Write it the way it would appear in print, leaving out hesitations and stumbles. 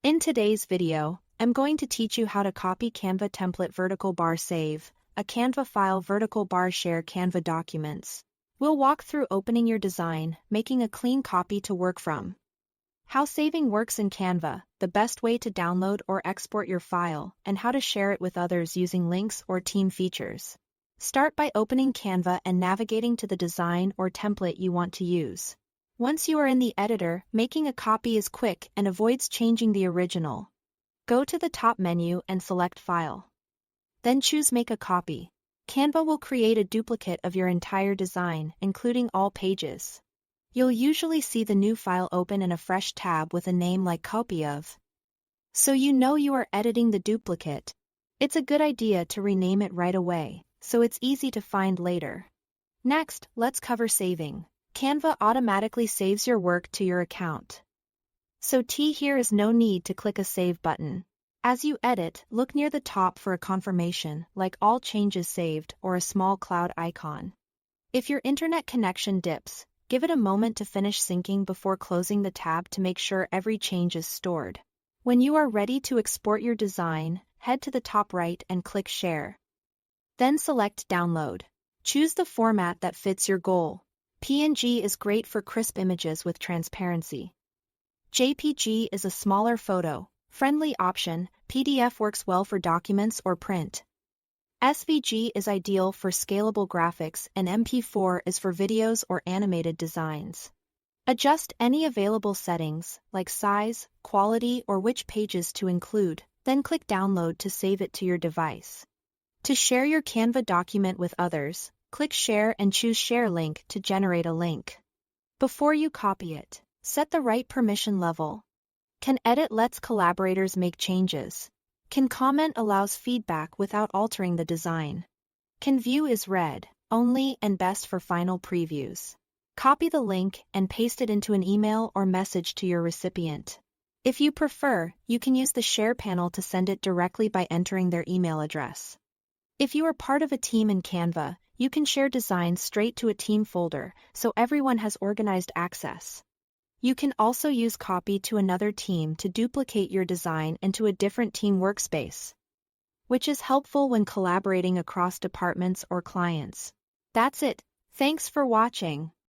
In today's video, I'm going to teach you how to copy Canva template vertical bar save, a Canva file vertical bar share Canva documents. We'll walk through opening your design, making a clean copy to work from. How saving works in Canva, the best way to download or export your file, and how to share it with others using links or team features. Start by opening Canva and navigating to the design or template you want to use. Once you are in the editor, making a copy is quick and avoids changing the original. Go to the top menu and select File. Then choose Make a Copy. Canva will create a duplicate of your entire design, including all pages. You'll usually see the new file open in a fresh tab with a name like Copy of. So you know you are editing the duplicate. It's a good idea to rename it right away, so it's easy to find later. Next, let's cover saving. Canva automatically saves your work to your account. So here is no need to click a Save button. As you edit, look near the top for a confirmation, like All Changes Saved or a small cloud icon. If your internet connection dips, give it a moment to finish syncing before closing the tab to make sure every change is stored. When you are ready to export your design, head to the top right and click Share. Then select Download. Choose the format that fits your goal. PNG is great for crisp images with transparency. JPG is a smaller photo-friendly option. PDF works well for documents or print. SVG is ideal for scalable graphics and MP4 is for videos or animated designs. Adjust any available settings, like size, quality, or which pages to include, then click Download to save it to your device. To share your Canva document with others, click Share and choose Share Link to generate a link. Before you copy it, set the right permission level. Can Edit lets collaborators make changes. Can Comment allows feedback without altering the design. Can View is read only and best for final previews. Copy the link and paste it into an email or message to your recipient. If you prefer, you can use the Share panel to send it directly by entering their email address. If you are part of a team in Canva, you can share designs straight to a team folder, so everyone has organized access. You can also use Copy to another team to duplicate your design into a different team workspace, which is helpful when collaborating across departments or clients. That's it. Thanks for watching.